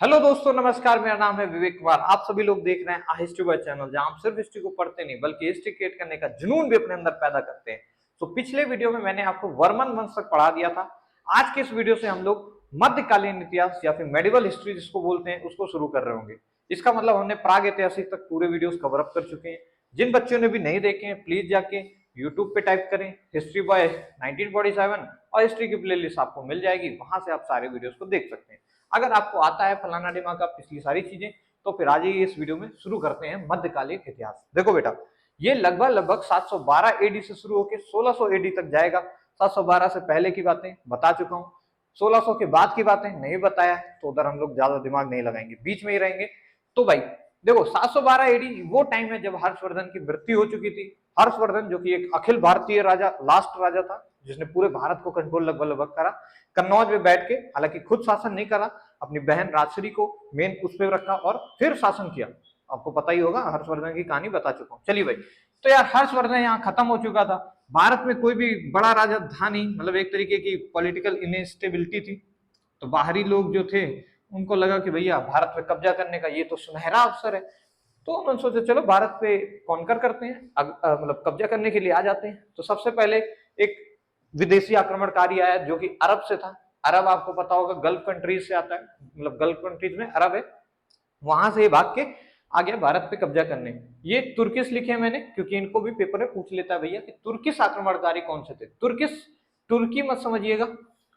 Hello दोस्तों, नमस्कार। मेरा नाम है विवेक कुमार। आप सभी लोग देख रहे हैं आ हिस्ट्री बॉय चैनल, जहां हम सिर्फ हिस्ट्री को पढ़ते नहीं बल्कि हिस्ट्री क्रिएट करने का जुनून भी अपने अंदर पैदा करते हैं। तो पिछले वीडियो में मैंने आपको वर्मन वंश तक पढ़ा दिया था। आज के इस वीडियो से हम लोग मध्यकालीन इतिहास या फिर मेडिवल हिस्ट्री जिसको बोलते हैं उसको शुरू कर रहे होंगे। इसका मतलब हमने प्राग ऐतिहासिक तक पूरे वीडियोस कवर अप कर चुके हैं। जिन बच्चों ने भी नहीं देखे हैं प्लीज जाके यूट्यूब पे टाइप करें हिस्ट्री बॉय 1947 और हिस्ट्री की प्लेलिस्ट आपको मिल जाएगी। वहां से आप सारे वीडियोस को देख सकते हैं। अगर आपको आता है फलाना दिमाग का पिछली सारी चीजें, तो फिर आ जाइए इस वीडियो में शुरू करते हैं मध्यकालीन इतिहास। देखो बेटा, ये लगभग 712 एडी से शुरू होकर 1600 एडी तक जाएगा। 712 से पहले की बातें बता चुका हूँ, 1600 के बाद की बातें नहीं बताया, तो उधर हम लोग ज्यादा दिमाग नहीं लगाएंगे, बीच में ही रहेंगे। तो भाई देखो, 712 एडी वो टाइम है जब हर्षवर्धन की मृत्यु हो चुकी थी। हर्षवर्धन जो कि एक अखिल भारतीय राजा, लास्ट राजा था, जिसने पूरे भारत को कंट्रोल लगभग करा। कन्नौज में बैठ के, हालांकि खुद शासन नहीं करा, अपनी बहन राजश्री को मेन उस पर रखा और फिर शासन किया। आपको पता ही होगा, हर्षवर्धन की कहानी बता चुका हूँ। चलिए भाई, तो यार हर्षवर्धन यहाँ खत्म हो चुका था। भारत में कोई भी बड़ा राजा था नहीं, मतलब एक तरीके की पॉलिटिकल इनस्टेबिलिटी थी। तो बाहरी लोग जो थे उनको लगा कि भैया भारत पे कब्जा करने का ये तो सुनहरा अवसर है। तो उन्होंने सोचा चलो भारत पे कॉन्कर करते हैं, मतलब कब्जा करने के लिए आ जाते हैं। तो सबसे पहले एक विदेशी आक्रमणकारी आया जो कि अरब से था। अरब आपको पता होगा गल्फ कंट्रीज से आता है, मतलब गल्फ कंट्रीज में अरब है। वहां से भाग के आ गया भारत पे कब्जा करने। ये तुर्किश लिखे हैं मैंने, क्योंकि इनको भी पेपर में पूछ लेता है भैया कि तुर्किश आक्रमणकारी कौन से थे। तुर्किश, तुर्की मत समझिएगा,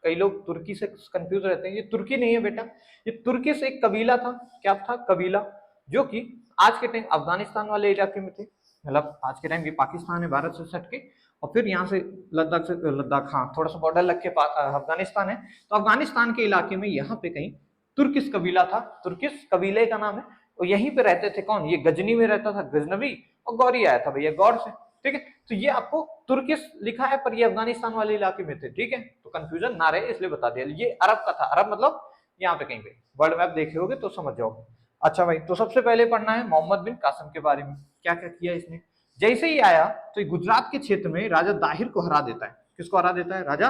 कई लोग तुर्की से कंफ्यूज रहते हैं। ये तुर्की नहीं है बेटा, ये तुर्किश एक कबीला था। क्या था? कबीला, जो कि आज के टाइम अफगानिस्तान वाले इलाके में थे। मतलब आज के टाइम ये पाकिस्तान है भारत से सट के, और फिर यहाँ से लद्दाख, हाँ थोड़ा सा बॉर्डर लग के अफगानिस्तान है। तो अफगानिस्तान के इलाके में यहाँ पे कहीं तुर्किश कबीला था। तुर्किश कबीले का नाम है। और यहीं पे रहते थे कौन? ये गजनी में रहता था गजनवी, और गौरी आया था भैया गौर से। ठीक है, तो ये आपको तुर्किश लिखा है पर ये अफगानिस्तान वाले इलाके में थे। ठीक है, तो कंफ्यूजन ना रहे इसलिए बता दिया। ये अरब का था, अरब मतलब यहाँ पे कहीं पे। वर्ल्ड मैप देखे होगे तो समझ जाओगे। अच्छा भाई, तो सबसे पहले पढ़ना है मोहम्मद बिन कासिम के बारे में। क्या क्या किया इसने? जैसे ही आया तो गुजरात के क्षेत्र में राजा दाहिर को हरा देता है। किसको हरा देता है? राजा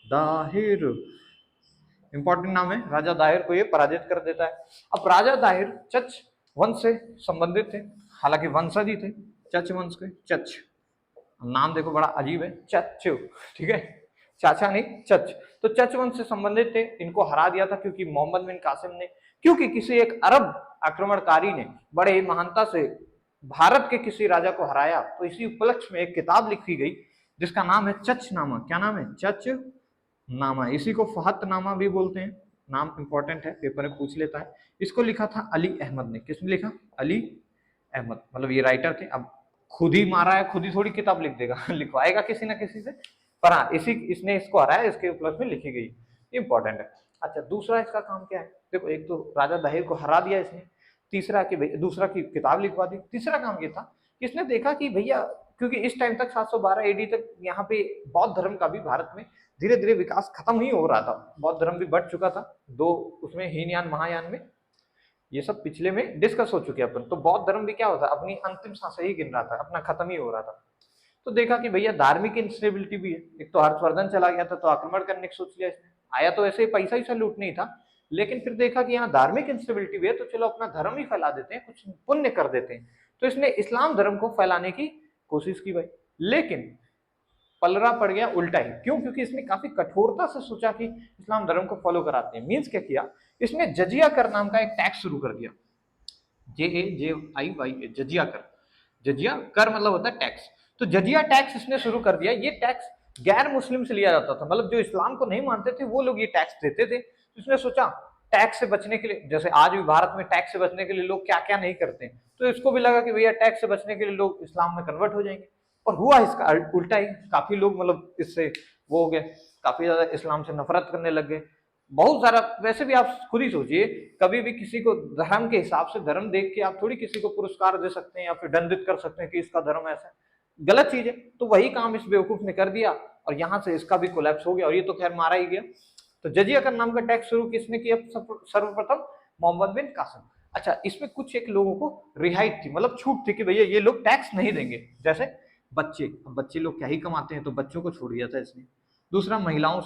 दाहिर, इंपॉर्टेंट नाम है। राजा दाहिर को ये पराजित कर देता है। अब राजा दाहिर चच वंश से संबंधित थे, हालांकि वंशज ही थे चच वंश के। चच नाम देखो बड़ा अजीब है, चच। ठीक है, चाचा नहीं, चच। तो चच वंश से संबंधित थे, इनको हरा दिया था क्योंकि मोहम्मद बिन कासिम ने, क्योंकि किसी एक अरब आक्रमणकारी ने बड़े ही महानता से भारत के किसी राजा को हराया। तो इसी उपलक्ष्य में एक किताब लिखी गई जिसका नाम है चच नामा। क्या नाम है? चच नामा। इसी को फहत नामा भी बोलते हैं। नाम इंपॉर्टेंट है, पेपर में पूछ लेता है। इसको लिखा था अली अहमद ने। किसने लिखा? अली अहमद, मतलब ये राइटर थे। अब खुद ही मारा है, खुद ही थोड़ी किताब लिख देगा लिखवाएगा किसी ना किसी से। पर हाँ, इसने इसको हराया, इसके उपलक्ष्य में लिखी गई, इंपॉर्टेंट है। अच्छा, दूसरा इसका काम क्या है? देखो, एक तो राजा दाहिर को हरा दिया इसने, तीसरा कि दूसरा की किताब लिखवा दी। तीसरा काम ये था कि इसने देखा कि भैया, क्योंकि इस टाइम तक 712 एडी तक यहाँ पे बौद्ध धर्म का भी भारत में धीरे धीरे विकास खत्म ही हो रहा था। बौद्ध धर्म भी बढ़ चुका था दो, उसमें हीनयान महायान में। ये सब पिछले में डिस्कस हो चुके अपन। तो बौद्ध धर्म भी क्या होता है, अपनी अंतिम सांसें ही गिन रहा था, अपना खत्म ही हो रहा था। तो देखा कि भैया धार्मिक इंस्टेबिलिटी भी है। एक तो हर्षवर्धन चला गया था तो आक्रमण करने की सोच लिया इसने। आया तो ऐसे ही पैसा ही लूटने ही था, लेकिन फिर देखा कि यहाँ धार्मिक इंस्टेबिलिटी भी है, तो चलो अपना धर्म ही फैला देते हैं, कुछ पुण्य कर देते हैं। तो इसने इस्लाम धर्म को फैलाने की कोशिश की भाई, लेकिन पलड़ा पड़ गया उल्टा ही। क्यों? क्योंकि इसने काफी कठोरता से सोचा कि इस्लाम धर्म को फॉलो कराते हैं। मीन्स क्या किया इसने? जजिया कर नाम का एक टैक्स शुरू कर दिया। JAJIYA, जजिया कर। जजिया कर मतलब होता है टैक्स। तो जजिया टैक्स इसने शुरू कर दिया। ये टैक्स गैर मुस्लिम से लिया जाता था, मतलब जो इस्लाम को नहीं मानते थे वो लोग ये टैक्स देते थे। तो इसने सोचा टैक्स से बचने के लिए, जैसे आज भी भारत में टैक्स से बचने के लिए लोग क्या क्या नहीं करते हैं, तो इसको भी लगा कि भैया टैक्स से बचने के लिए लोग इस्लाम में कन्वर्ट हो जाएंगे। और हुआ इसका उल्टा ही। काफी लोग मतलब इससे वो हो गए, काफी ज्यादा इस्लाम से नफरत करने लग गए। बहुत सारा, वैसे भी आप खुद ही सोचिए, कभी भी किसी को धर्म के हिसाब से, धर्म देख के आप थोड़ी किसी को पुरस्कार दे सकते हैं या फिर दंडित कर सकते हैं कि इसका धर्म ऐसा है। गलत चीज है। तो वही काम इस बेवकूफ ने कर दिया और यहाँ से इसका भी कोलैप्स हो गया, और ये तो खैर मारा ही गया। तो जजिया का नाम का टैक्स शुरू किसने किया? सर्वप्रथम मोहम्मद बिन कासिम। अच्छा, इसमें कुछ एक लोगों को रिहाई थी, मतलब छूट थी कि भैया ये लोग टैक्स नहीं देंगे। जैसे बच्चे, अब बच्चे लोग क्या ही कमाते हैं, तो बच्चों को छोड़ दिया था इसने। दूसरा, महिलाओं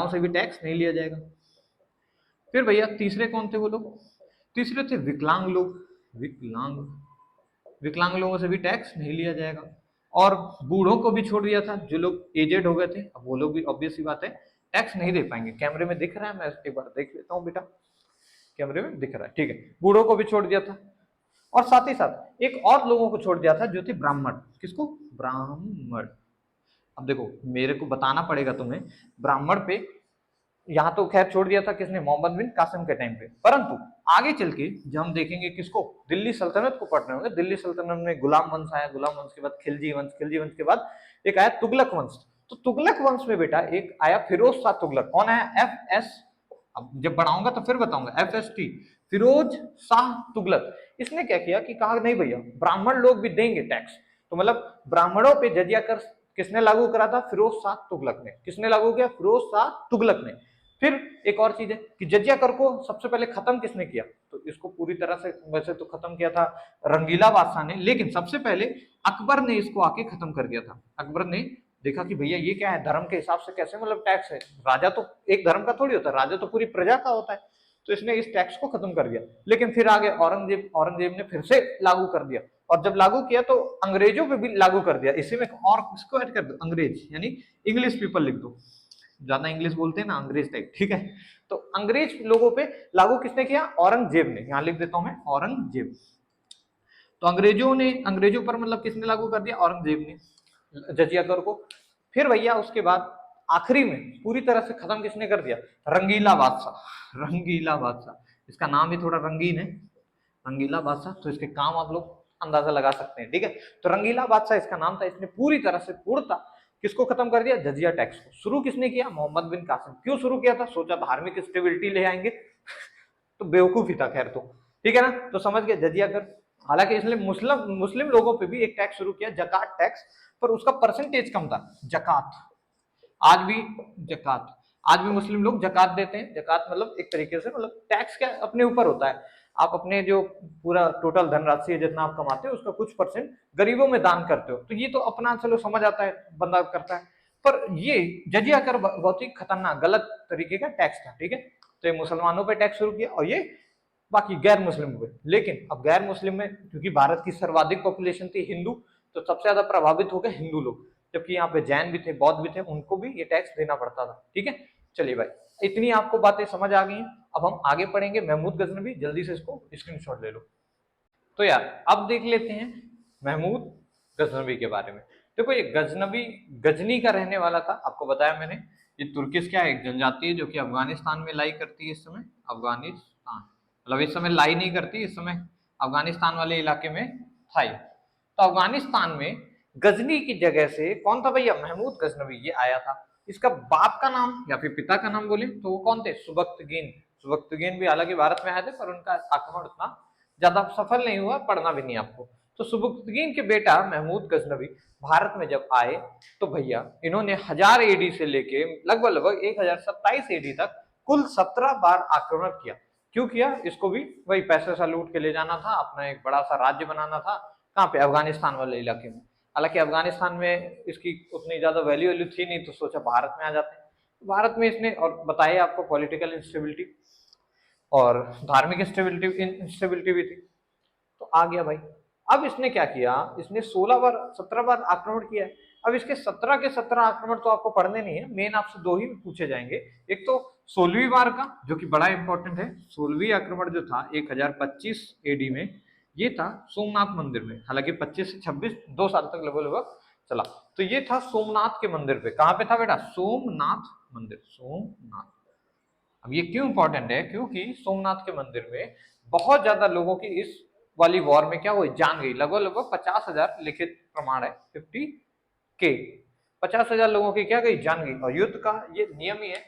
से भी टैक्स नहीं लिया जाएगा। फिर भैया तीसरे कौन थे वो लोग? तीसरे थे विकलांग लोग। विकलांग, विकलांग लोगों से भी टैक्स नहीं लिया जाएगा। और बूढ़ों को भी छोड़ दिया था, जो लोग एजेड हो गए थे, अब वो लोग भी ऑब्वियस सी बात है टैक्स नहीं दे पाएंगे। कैमरे में दिख रहा है, मैं एक बार देख लेता हूँ बेटा, कैमरे में दिख रहा है, ठीक है। बूढ़ों को भी छोड़ दिया था, और साथ ही साथ एक और लोगों को छोड़ दिया था जो थे ब्राह्मण। किसको? ब्राह्मण। अब देखो मेरे को बताना पड़ेगा तुम्हें, ब्राह्मण पे यहाँ तो खैर छोड़ दिया था किसने? मोहम्मद बिन कासिम के टाइम पे। परंतु आगे चल के जब हम देखेंगे किसको, दिल्ली सल्तनत को पढ़ रहे होंगे, दिल्ली सल्तनत में गुलाम वंश आया, गुलाम वंश के बाद खिलजी वंश, खिलजी वंश के बाद एक आया तुगलक वंश। तो तुगलक वंश में बेटा एक आया फिरोज शाह तुगलक। कौन आया? एफ एस, अब जब बढ़ाऊंगा तो फिर बताऊंगा, F S T, Firoz Shah Tughlaq. इसने क्या किया कि कहा नहीं भैया ब्राह्मण लोग भी देंगे टैक्स। तो मतलब ब्राह्मणों पे जजिया कर किसने लागू करा था? फिरोज शाह तुगलक ने। किसने लागू किया? फिरोज शाह तुगलक ने। फिर एक और चीज है कि जजिया कर को सबसे पहले खत्म किसने किया? तो इसको पूरी तरह से वैसे तो खत्म किया था रंगीला बादशाह ने, लेकिन सबसे पहले अकबर ने इसको आके खत्म कर दिया था। अकबर ने देखा कि भैया ये क्या है, धर्म के हिसाब से कैसे मतलब टैक्स है, राजा तो एक धर्म का थोड़ी होता है, राजा तो पूरी प्रजा का होता है। तो इसने इस टैक्स को खत्म कर दिया। लेकिन फिर आगे औरंगजेब, औरंगजेब ने फिर से लागू कर दिया, और जब लागू किया तो अंग्रेजों पे भी लागू कर दिया। इसी में और इसको ऐड कर दो, अंग्रेज यानी इंग्लिश पीपल लिख दो, ज्यादा इंग्लिश बोलते हैं ना अंग्रेज टाइप, ठीक है। तो अंग्रेज लोगों पे लागू किसने किया? औरंगजेब ने। यहां लिख देता हूं मैं औरंगजेब। तो अंग्रेजों ने, अंग्रेजों पर मतलब किसने लागू कर दिया? औरंगजेब ने जजिया कर को। फिर भैया उसके बाद आखिरी में पूरी तरह से खत्म किसने कर दिया? रंगीला बादशाह। रंगीला बादशाह, इसका नाम भी थोड़ा रंगीन है, रंगीला बादशाह। तो इसके काम आप लोग अंदाजा लगा सकते हैं, ठीक है। तो रंगीला बादशाह इसका नाम था। इसने पूरी तरह से पूर्णता किसको खत्म कर दिया? जजिया टैक्स को। शुरू किसने किया? मोहम्मद बिन कासिम। क्यों शुरू किया था? सोचा धार्मिक स्टेबिलिटी ले आएंगे तो बेवकूफी था खैर, तो ठीक है ना। तो समझ गए जजिया कर। हालांकि इसलिए मुस्लिम मुस्लिम लोगों पे भी एक टैक्स शुरू किया, जकात टैक्स, पर उसका परसेंटेज कम था। जकात, आज भी जकात, आज भी मुस्लिम लोग जकात देते हैं। जकात मतलब एक तरीके से मतलब टैक्स क्या अपने ऊपर होता है, आप अपने जो पूरा टोटल धनराशि है जितना आप कमाते हो उसका कुछ परसेंट गरीबों में दान करते हो। तो ये तो अपना चलो समझ आता है, बंदा करता है। पर ये जजिया कर बहुत ही खतरनाक गलत तरीके का टैक्स था, ठीक है। तो ये मुसलमानों पे टैक्स शुरू किया, और ये बाकी गैर मुस्लिम हुए। लेकिन अब गैर मुस्लिम में क्योंकि भारत की सर्वाधिक पॉपुलेशन थी हिंदू, तो सबसे ज्यादा प्रभावित हो गए हिंदू लोग। जबकि यहाँ पे जैन भी थे, बौद्ध भी थे, उनको भी ये टैक्स देना पड़ता था, ठीक है। चलिए भाई इतनी आपको बातें समझ आ गई हैं। अब हम आगे पढ़ेंगे महमूद गजनवी, जल्दी से इसको स्क्रीनशॉट ले लो। तो यार अब देख लेते हैं महमूद गजनवी के बारे में। देखो ये गजनवी गजनी का रहने वाला था, आपको बताया मैंने। ये तुर्किश क्या है, एक जनजाति है जो कि अफगानिस्तान में लाई करती है इस समय। अफगानिस्तान मतलब इस समय लाई नहीं करती, इस समय अफगानिस्तान वाले इलाके में था। तो अफगानिस्तान में गजनी की जगह से कौन था भैया? महमूद गजनवी ये आया था। इसका बाप का नाम या फिर पिता का नाम बोले तो वो कौन थे? सुबक्तगीन। सुबक्तगीन भी हालांकि भारत में आए थे, पर उनका आक्रमण उतना ज्यादा सफल नहीं हुआ, पढ़ना भी नहीं आपको। तो सुबक्तगीन के बेटा महमूद गजनवी भारत में जब आए तो भैया इन्होंने 1000 एडी से लेके लगभग लगभग 1027 एडी तक कुल 17 बार आक्रमण किया। क्यों किया? इसको भी वही पैसे सा लूट के ले जाना था, अपना एक बड़ा सा राज्य बनाना था। कहाँ पे? अफगानिस्तान वाले इलाके में। हालांकि अफगानिस्तान में इसकी उतनी ज्यादा वैल्यू वैल्यू थी नहीं, तो सोचा भारत में आ जाते हैं। भारत में इसने, और बताया आपको, पॉलिटिकल इंस्टेबिलिटी और धार्मिक इंस्टेबिलिटी भी थी, तो आ गया भाई। अब इसने क्या किया? इसने 16 बार 17 बार आक्रमण किया है। अब इसके 17 के 17 आक्रमण तो आपको पढ़ने नहीं है, मेन आपसे दो ही पूछे जाएंगे। एक तो 16वीं बार का, जो कि बड़ा इंपॉर्टेंट है। 16वीं आक्रमण जो था 1025 एडी में, ये था सोमनाथ मंदिर में। हालांकि 25 से 26 2 साल तक लगभग लगभग चला। तो ये था सोमनाथ के मंदिर पे। कहां पे था बेटा? सोमनाथ मंदिर, सोमनाथ। अब ये क्यों इंपॉर्टेंट है? क्योंकि सोमनाथ के मंदिर में बहुत ज्यादा लोगों की इस वाली वॉर में क्या हुई? जान गई। लगभग लगभग 50,000 लिखित प्रमाण है, 50K, 50,000 लोगों की क्या गई? जान गई। और युद्ध का ये नियम ही है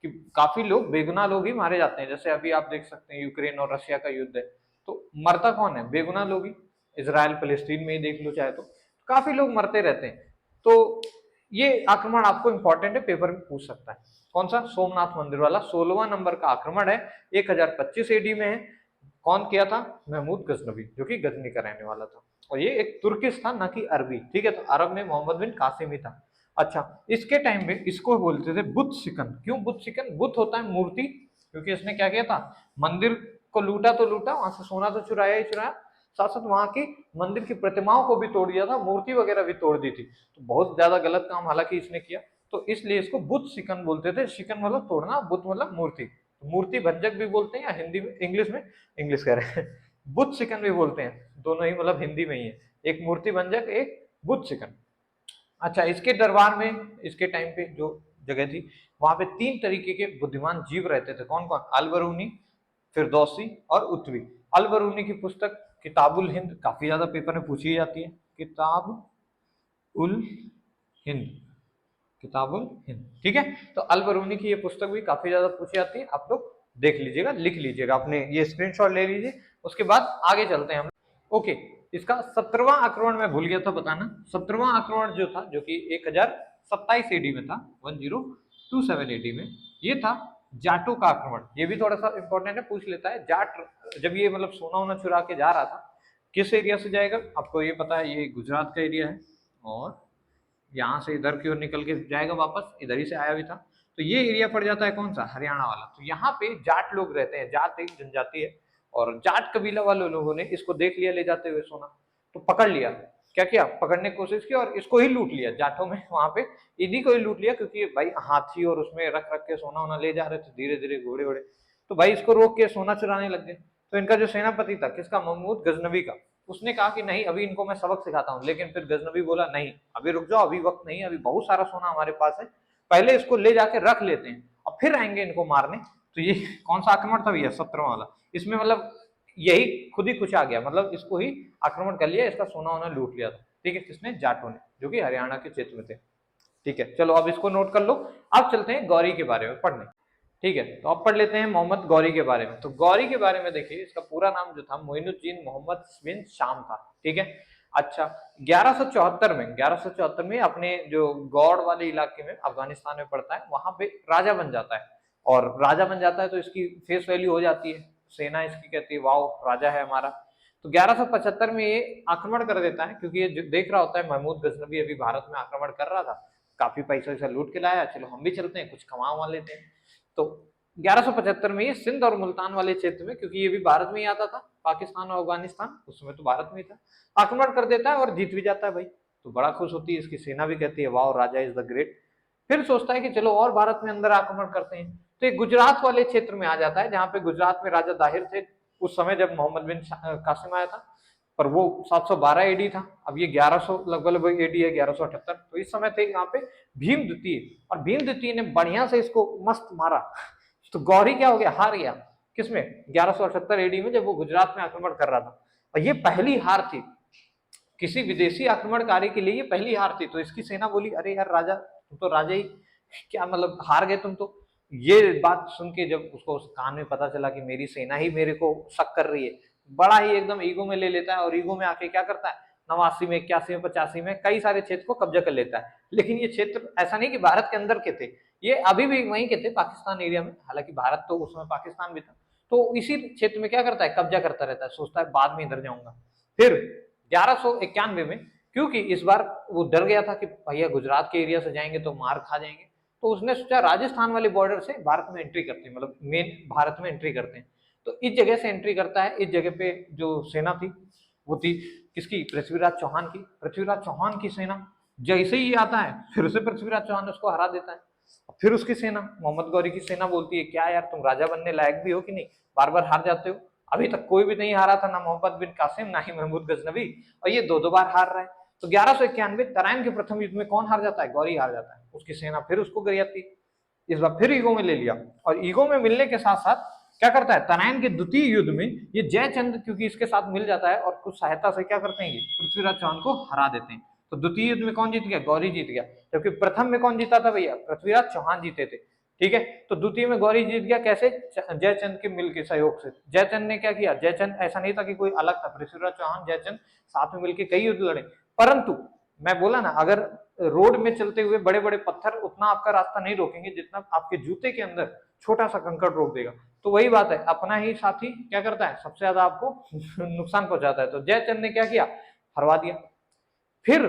कि काफी लोग, बेगुनाह लोग ही मारे जाते हैं। जैसे अभी आप देख सकते हैं यूक्रेन और रशिया का युद्ध है, तो मरता कौन है? बेगुनाह लोग ही। इसराइल फलस्तीन में ही देख लो चाहे, तो काफी लोग मरते रहते हैं। तो ये आक्रमण आपको इंपॉर्टेंट है, पेपर में पूछ सकता है। कौन सा? सोमनाथ मंदिर वाला 16वां नंबर का आक्रमण है, 1025 एडी में है। कौन किया था? महमूद गजनवी, जो कि गजनी का रहने वाला था। और ये एक तुर्किश था, ना कि अरबी, ठीक है। तो अरब में मोहम्मद बिन कासिम ही था। अच्छा, इसके टाइम पे इसको बोलते थे बुत सिकन। क्यों बुत सिकन? बुत होता है मूर्ति, क्योंकि इसने क्या किया था, मंदिर को लूटा तो लूटा, वहां से सोना तो चुराया ही चुराया, साथ साथ वहां की मंदिर की प्रतिमाओं को भी तोड़ दिया था, मूर्ति वगैरह भी तोड़ दी थी। तो बहुत ज्यादा गलत काम हालांकि इसने किया, तो इसलिए इसको बुत शिकन बोलते थे। शिकन मतलब तोड़ना, बुत मतलब मूर्ति, मूर्ति भंजक भी बोलते हैं, या हिंदी में, इंग्लिश में, इंग्लिश कह रहे हैं बुत शिकन भी बोलते हैं, दोनों ही मतलब हिंदी में ही है, एक मूर्ति भंजक, एक बुत शिकन। अच्छा, इसके दरबार में इसके टाइम पे जो जगह थी, वहां पे 3 तरीके के बुद्धिमान जीव रहते थे। कौन कौन? अलबरूनी, फिरदौसी और उत्वी। अलबरूनी की पुस्तक किताबुल हिंद काफी ज्यादा पेपर में पूछी जाती है, किताब उल हिंद, किताबुल हिंद, ठीक है। तो अलबरूनी की ये पुस्तक भी काफी ज्यादा पूछी जाती है, आप लोग देख लीजिएगा, लिख लीजिएगा, अपने ये स्क्रीनशॉट ले लीजिए। उसके बाद आगे चलते हैं हम। ओके, इसका 17वां आक्रमण मैं भूल गया था बताना। 17वां आक्रमण जो था, जो कि 1027 एडी में था, 1027 एडी में, ये था जाटों का आक्रमण। ये भी थोड़ा सा इंपॉर्टेंट है, पूछ लेता है। जाट जब ये मतलब सोना वोना चुरा के जा रहा था, किस एरिया से जाएगा आपको ये पता है, ये गुजरात का एरिया है, और यहाँ से इधर की ओर निकल के जाएगा वापस, इधर ही से आया भी था। तो ये एरिया पड़ जाता है कौन सा, हरियाणा वाला। तो यहाँ पे जाट लोग रहते हैं, जाट एक जनजाति है, और जाट कबीला वाले लोगों ने इसको देख लिया ले जाते हुए सोना, तो पकड़ लिया। क्या किया, पकड़ने की कोशिश की और इसको ही लूट लिया, जाटों में वहां पे इन्हीं को ही लूट लिया, क्योंकि भाई हाथी और उसमें रख रख के सोना वोना ले जा रहे थे धीरे धीरे, घोड़े वोड़े, तो भाई इसको रोक के सोना चुराने लग गए। तो इनका जो सेनापति था, किसका, महमूद गजनवी का, उसने कहा कि नहीं अभी इनको मैं सबक सिखाता हूँ। लेकिन फिर गजनवी बोला नहीं, अभी रुक जाओ, अभी वक्त नहीं है, अभी बहुत सारा सोना हमारे पास है, पहले इसको ले जाके रख लेते हैं और फिर आएंगे इनको मारने। तो ये कौन सा आक्रमण था भैया, 17वां वाला। इसमें मतलब यही खुद ही कुछ आ गया, मतलब इसको ही आक्रमण कर लिया, इसका सोना वोना लूट लिया था, ठीक है, किसने, जाटों ने, जो कि हरियाणा के क्षेत्र में थे। ठीक है, चलो अब इसको नोट कर लो। अब चलते हैं गौरी के बारे में पढ़ने। ठीक है, तो अब पढ़ लेते हैं मोहम्मद गौरी के बारे में। तो गौरी के बारे में देखिए, इसका पूरा नाम जो था मोइनुद्दीन मोहम्मद बिन शाम था, ठीक है। अच्छा, 1174 में अपने जो गौड़ वाले इलाके में, अफगानिस्तान में पड़ता है, वहां पे राजा बन जाता है। और राजा बन जाता है तो इसकी फेस वैल्यू हो जाती है, सेना इसकी कहती है वाओ राजा है हमारा। तो 1175 में ये आक्रमण कर देता है, क्योंकि ये देख रहा होता है महमूद गजनवी अभी भारत में आक्रमण कर रहा था, काफी पैसा वैसा लूट के लाया, चलो हम भी चलते हैं, कुछ कमा वमा लेते हैं। तो 1175 में ये सिंध और मुल्तान वाले क्षेत्र में, क्योंकि ये भी भारत में ही आता था, पाकिस्तान और अफगानिस्तान उस समय तो भारत में ही था, आक्रमण कर देता है और जीत भी जाता है भाई। तो बड़ा खुश होती है, इसकी सेना भी कहती है wow Raja is the great. फिर सोचता है कि चलो और भारत में अंदर आक्रमण करते हैं, तो एक गुजरात वाले क्षेत्र में आ जाता है, जहां पे गुजरात में राजा दाहिर थे उस समय जब मोहम्मद बिन कासिम आया था, पर वो 712 एडी था, अब ये 1100 लगभग एडी है, 1178। तो इस समय थे यहाँ पे भीम द्वितीय, और भीम द्वितीय ने बढ़िया से इसको मस्त मारा। तो गौरी क्या हो गया, हार गया, किसमें, 1178 एडी में, जब वो गुजरात में आक्रमण कर रहा था। और ये पहली हार थी किसी विदेशी आक्रमणकारी के लिए, ये पहली हार थी। तो इसकी सेना बोली अरे यार राजा, तुम तो राजा ही, क्या मतलब हार गए तुम तो। ये बात सुन के जब उसको उस कान में पता चला कि मेरी सेना ही मेरे को शक कर रही है, बड़ा ही एकदम ईगो में ले लेता है, और ईगो में आके क्या करता है, 89 में, 81 में, 85 में कई सारे क्षेत्र को कब्जा कर लेता है। लेकिन ये क्षेत्र ऐसा नहीं कि भारत के अंदर के थे, ये अभी भी वहीं के थे, पाकिस्तान एरिया में, हालांकि भारत तो उसमें पाकिस्तान भी था। तो इसी क्षेत्र में क्या करता है, कब्जा करता रहता है, सोचता है बाद में इधर जाऊंगा। फिर 1191 में, क्योंकि इस बार वो डर गया था कि भैया गुजरात के एरिया से जाएंगे तो मार खा जाएंगे, तो उसने सोचा राजस्थान वाले बॉर्डर से भारत में एंट्री करते हैं, मतलब मेन भारत में एंट्री करते हैं। तो इस जगह से एंट्री करता है। इस जगह पे जो सेना थी वो थी किसकी, पृथ्वीराज चौहान की। पृथ्वीराज चौहान की सेना जैसे ही आता है, फिर से पृथ्वीराज चौहान उसको हरा देता है। फिर उसकी सेना, मोहम्मद गौरी की सेना बोलती है क्या यार तुम राजा बनने लायक भी हो कि नहीं, बार बार हार जाते हो, अभी तक कोई भी नहीं हारा था, ना मोहम्मद बिन कासिम ना ही महमूद गजनवी, और ये दो दो बार हार रहा है। तो 1191 तराइन के प्रथम युद्ध में कौन हार जाता है, गौरी हार जाता है। उसकी सेना फिर उसको गरियाती, इस बार फिर ईगो में ले लिया, और ईगो में मिलने के साथ साथ क्या करता है, तराइन के द्वितीय युद्ध में ये जयचंद क्योंकि इसके साथ मिल जाता है, और कुछ सहायता से क्या करते हैं, पृथ्वीराज चौहान को हरा देते हैं। तो द्वितीय युद्ध में कौन जीत गया, गौरी जीत गया, जबकि प्रथम में कौन जीता था भैया, पृथ्वीराज चौहान जीते थे। ठीक है, तो द्वितीय में गौरी जीत गया, कैसे, जयचंद के मिल के सहयोग से। जयचंद ने क्या किया, जयचंद ऐसा नहीं था कि कोई अलग था, पृथ्वीराज चौहान जयचंद साथ में मिलकर कई युद्ध लड़े, परंतु मैं बोला ना, अगर रोड में चलते हुए बड़े बड़े पत्थर उतना आपका रास्ता नहीं रोकेंगे जितना आपके जूते के अंदर छोटा सा कंकड़ रोक देगा। तो वही बात है, अपना ही साथी क्या करता है, सबसे ज्यादा आपको नुकसान पहुंचाता है। तो जयचंद ने क्या किया, हरवा दिया। फिर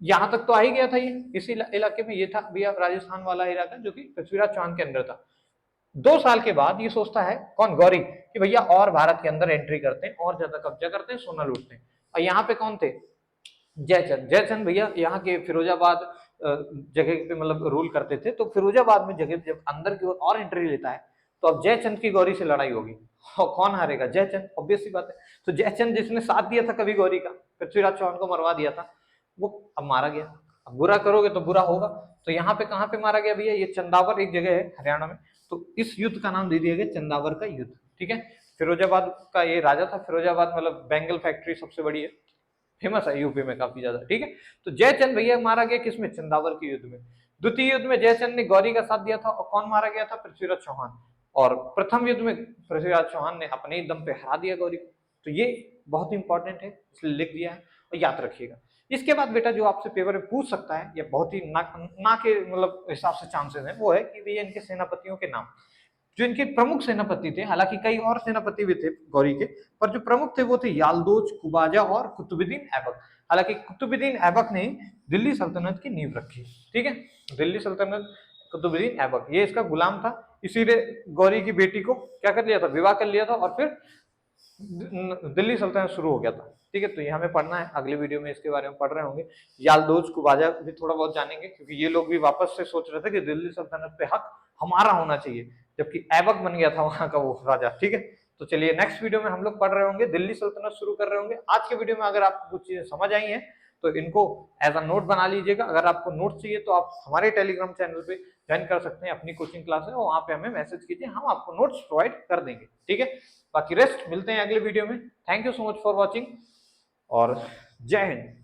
यहां तक तो आ ही गया था ये, इसी इलाके में ये था भैया राजस्थान वाला इलाका जो कि पृथ्वीराज चौहान के अंदर था। 2 साल के बाद ये सोचता है कौन, गौरी, कि भैया और भारत के अंदर एंट्री करते हैं और ज्यादा कब्जा करते हैं, सोना लूटते हैं। और यहाँ पे कौन थे, जयचंद। जयचंद भैया यहाँ के फिरोजाबाद जगह पे मतलब रूल करते थे। तो फिरोजाबाद में जगह जब अंदर की ओर और एंट्री लेता है तो अब जयचंद की गौरी से लड़ाई होगी और कौन हारेगा, जयचंद, ऑब्वियस सी बात है। तो जयचंद जिसने साथ दिया था कभी गौरी का, पृथ्वीराज चौहान को मरवा दिया था, वो अब मारा गया। अब बुरा करोगे तो बुरा होगा। तो यहाँ पे कहाँ पे मारा गया भैया, ये चंदावर एक जगह है हरियाणा में। तो इस युद्ध का नाम दे दिया गया चंदावर का युद्ध। ठीक है, फिरोजाबाद का ये राजा था। फिरोजाबाद मतलब बेंगल फैक्ट्री सबसे बड़ी है, फेमस है यूपी में काफी ज्यादा। ठीक है, तो जयचंद भैया मारा गया किसमें, चंदावर के युद्ध में। द्वितीय युद्ध में जयचंद ने गौरी का साथ दिया था और कौन मारा गया था, पृथ्वीराज चौहान। और प्रथम युद्ध में पृथ्वीराज चौहान ने अपने ही दम पे हरा दिया गौरी को। तो ये बहुत इंपॉर्टेंट है, इसलिए लिख दिया है और याद रखिएगा। इसके बाद बेटा जो आपसे पेपर में पूछ सकता है, या बहुत ही ना के मतलब हिसाब से चांसेस है, वो है कि भैया इनके सेनापतियों के नाम। जो इनके प्रमुख सेनापति थे, हालांकि कई और सेनापति भी थे गौरी के, पर जो प्रमुख थे वो थे यालदोज, कुबाजा और कुतुबुद्दीन ऐबक। हालांकि कुतुबुद्दीन ऐबक ने दिल्ली सल्तनत की नींव रखी। ठीक है, दिल्ली सल्तनत, कुतुबुद्दीन ऐबक ये इसका गुलाम था, इसीलिए गौरी की बेटी को क्या कर लिया था, विवाह कर लिया था और फिर दिल्ली सल्तनत शुरू हो गया था। ठीक है, तो ये हमें पढ़ना है, अगले वीडियो में इसके बारे में पढ़ रहे होंगे। यालदोज, कुबाजा भी थोड़ा बहुत जानेंगे, क्योंकि ये लोग भी वापस से सोच रहे थे कि दिल्ली सल्तनत पे हक हमारा होना चाहिए, जबकि ऐबक बन गया था वहां का वो राजा। ठीक है, तो चलिए नेक्स्ट वीडियो में हम लोग पढ़ रहे होंगे, दिल्ली सल्तनत शुरू कर रहे होंगे। आज के वीडियो में अगर आपको कुछ चीजें समझ आई हैं तो इनको एज अ नोट बना लीजिएगा। अगर आपको नोट चाहिए तो आप हमारे टेलीग्राम चैनल पे ज्वाइन कर सकते हैं, अपनी कोचिंग क्लास है, वहां पे हमें मैसेज कीजिए, हम आपको नोट्स प्रोवाइड कर देंगे। ठीक है, बाकी रेस्ट मिलते हैं अगले वीडियो में। Thank you so much for watching और जय हिंद।